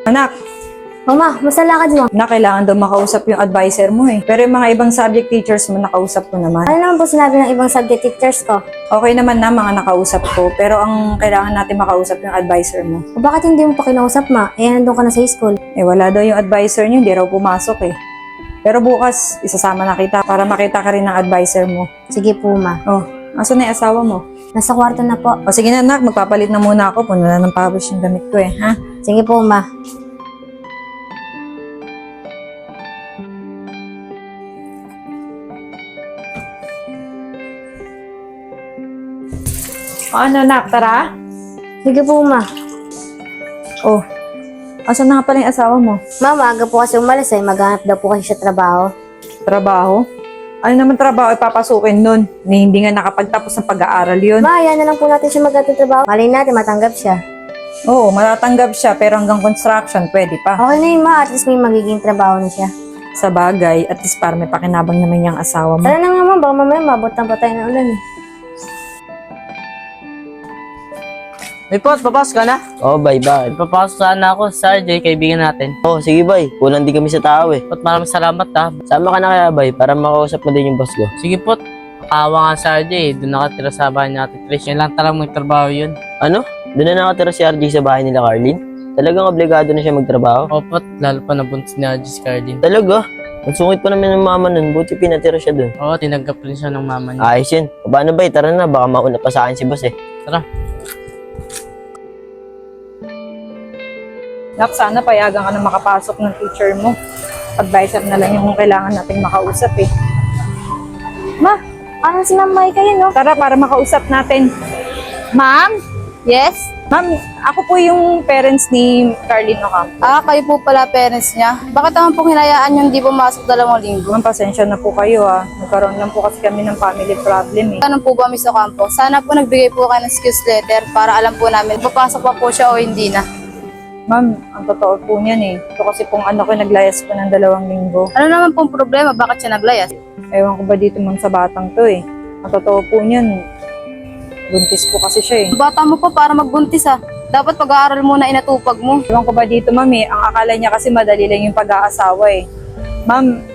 Anak, Mama, basta lakad mo. kailangan daw makausap yung advisor mo eh. Pero yung mga ibang subject teachers mo, nakausap ko naman. Ano naman po sinabi ng ibang subject teachers ko? Okay naman na mga nakausap ko, pero ang kailangan natin makausap yung advisor mo. O bakit hindi mo pa kinausap, ma? Eh, nandun ka na sa school. Eh wala daw yung advisor niyo, hindi raw pumasok eh. Pero bukas, isasama na kita para makita ka rin ng advisor mo. Sige po, ma. Oh, asan na yung asawa mo? Nasa kwarto na po. O sige na anak, magpapalit na muna ako. Puno na ng pawis yung damit ko eh, ha? Sige po, ma. O ano anak, tara? Sige po, ma. Oh, asan na nga pala yung asawa mo? Mama, aga po kasi umalis eh. Maghanap daw po kasi siya trabaho. Trabaho? Ano naman trabaho ipapasukin nun? Ni hindi nga nakapagtapos ng pag-aaral yun. Ma, yan na lang po natin siya maghanap ng trabaho. Malay natin, matanggap siya. Oo, matatanggap siya pero hanggang construction, pwede pa. Okay na yun, ma. At least may magiging trabaho na siya. Sa bagay, at least para may pakinabang naman yung asawa mo. Tara na nga, ma. Baka mamaya mabot tayo ng ulan eh. May pot, papasok ka na? Oo, bay, bakit? Papasok sana ako sa RJ, kaibigan natin. Oo, sige, bay. Kulang din kami sa tao eh. Pot, maraming salamat ha. Sama ka na kaya, bay, para makausap mo din yung boss ko. Sige pot, awa nga sa RJ, doon nakatira sa bahay natin. Trish, yan lang talagang magtrabaho yun. Ano? Doon na nakatira si RJ sa bahay nila, Carlin? Talagang obligado na siya magtrabaho? O pot, lalo pa nabuntis ni RJ si Cardin. Talaga? Ang sungit pa naman ng mama nun, buti pinatira siya dun. Oo, tinanggap rin siya ng mama niya. Ayos yun. Paano, bay? Tara na, baka mauna pa sa akin si boss eh. Tara. Nak, sana payagan ka na makapasok ng teacher mo. Advisor na lang yung kailangan nating makausap eh. Ma, parang si Ma'am Maika yun, no? Tara, para makausap natin. Ma'am? Yes? Ma'am, ako po yung parents ni Carlin Ocampo. Kayo po pala parents niya. Bakit naman po hinayaan yung di pumasok 2 linggo? Ma'am, pasensya na po kayo ah. Nagkaroon lang po kasi kami ng family problem eh. Ano po ba, Miss Ocampo? Sana po nagbigay po kayo ng excuse letter para alam po namin papasok pa po siya o hindi na. Ma'am, ang totoo po niyan eh. Ito kasi pong anak ko naglayas po ng 2 linggo. Ano naman pong problema? Bakit siya naglayas? Ewan ko ba dito ma'am sa batang to eh. Ang totoo po niyan, buntis po kasi siya eh. Bata mo pa para magbuntis Dapat pag-aaral muna inatupag mo. Ewan ko ba dito ma'am eh, ang akala niya kasi madali lang yung pag-aasawa eh. Ma'am,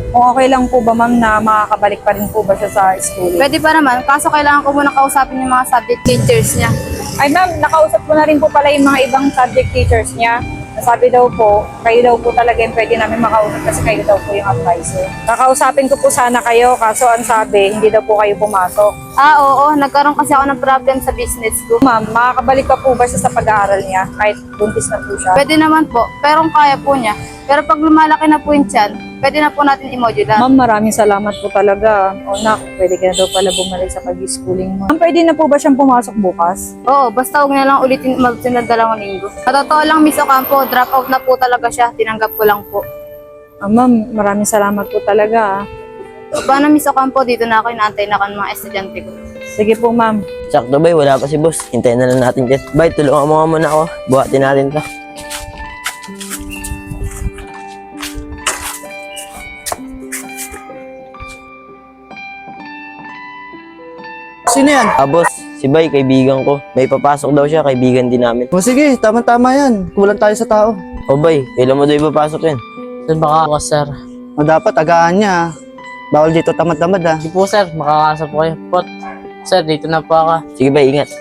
kung okay lang po ba ma'am na makakabalik pa rin po ba siya sa school? Pwede pa naman, kaso kailangan ko muna kausapin yung mga subject teachers niya. Ay ma'am, nakausap ko na rin po pala yung mga ibang subject teachers niya. Sabi daw po, kayo daw po talaga yung pwede namin makausap kasi kayo daw po yung advisor. Kakausapin ko po sana kayo, kaso ang sabi, hindi daw po kayo pumasok. Oo, nagkaroon kasi ako ng problem sa business ko. Ma'am, makakabalik pa po ba siya sa pag-aaral niya kahit buntis na po siya? Pwede naman po, pero kung kaya po niya. Pero pag lumalaki na po yung tiyan, pwede na po natin i-modular. Ma'am, maraming salamat po talaga. O nak, pwede ka na daw pala bumalik sa pag-schooling mo. Ma'am, pwede na po ba siyang pumasok bukas? Oo, basta huwag na lang ulitin magsunod 2 linggo. Sa totoo lang, Miss Ocampo, drop out na po talaga siya. Tinanggap ko lang po. Ma'am, maraming salamat po talaga. Paano, Miss Ocampo, dito na ako, inaantay na ako ng mga estudyante ko. Sige po, ma'am. Sakto, bay, wala pa si boss. Hintayin na lang natin dyan. Bay, tulungan mo nga muna ako. Buhatin natin to. Sino yan? Boss, si Bay, kaibigan ko. May papasok daw siya, kaibigan din namin. O sige, tama-tama yan. Kulang tayo sa tao. O Bay, kailan mo daw ipapasok yan? Sir, baka ako, sir. O dapat agahan niya. Bawal dito tamad-tamad ha. Sige po, sir. Makakasap po kayo. Pot, sir, dito na po ako. Sige Bay, ingat.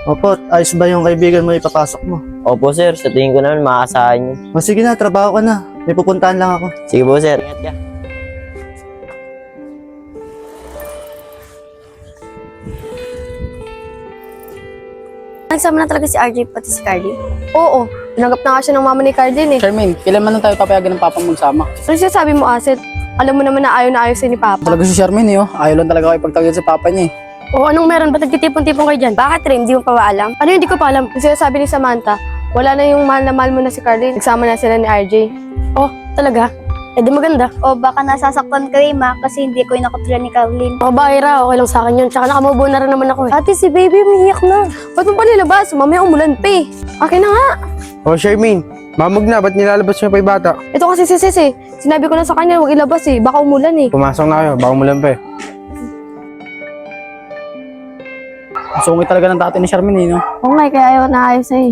Opo, ayos ba yung kaibigan mo ipapasok mo? Opo sir, sa tingin ko naman maaasahan yun. O sige na, trabaho ka na. May pupuntahan lang ako. Sige po sir, ingat ka. Nagsama na talaga si RJ pati si Carly? Oo, tinanggap na nga siya ng mama ni Cardin eh. Charmaine, kailan man lang tayo papayagan ng papa magsama? Ano siya sabi mo, Aset? Alam mo naman na ayaw siya ni Papa. Talaga si Charmaine eh, oh. Ayaw lang talaga ako ipagtagyan sa papa niya eh. Oo, anong meron? Ba't nagtitipon-tipon kayo dyan? Bakit rin? Hindi mo pa ba alam? Ano yung hindi ko pa alam? Yung sinasabi ni Samantha, wala na yung mahal na mahal mo na si Carly. Nagsama na sila ni RJ. Oh, talaga? Eh di maganda. O baka nasasaktan ka Ma kasi hindi ko inakotila ni Caroline. Ako ba, Ira? Okay lang sa akin yun. Tsaka nakamubo na rin naman ako eh. Ate, si baby umiiyak na. Ba't mo pa nilabas? Mamaya umulan pa eh. Akin na nga. Oh, Charmaine, mamog na, ba't nilalabas mo pa yung bata? Ito kasi si Sis eh. Sinabi ko na sa kanya, huwag ilabas eh. Baka umulan eh. Pumasok na kayo, baka umulan pa eh. Sungit talaga ng tatay ni Charmin eh, no? Oo nga, kaya ayaw na ayos na eh.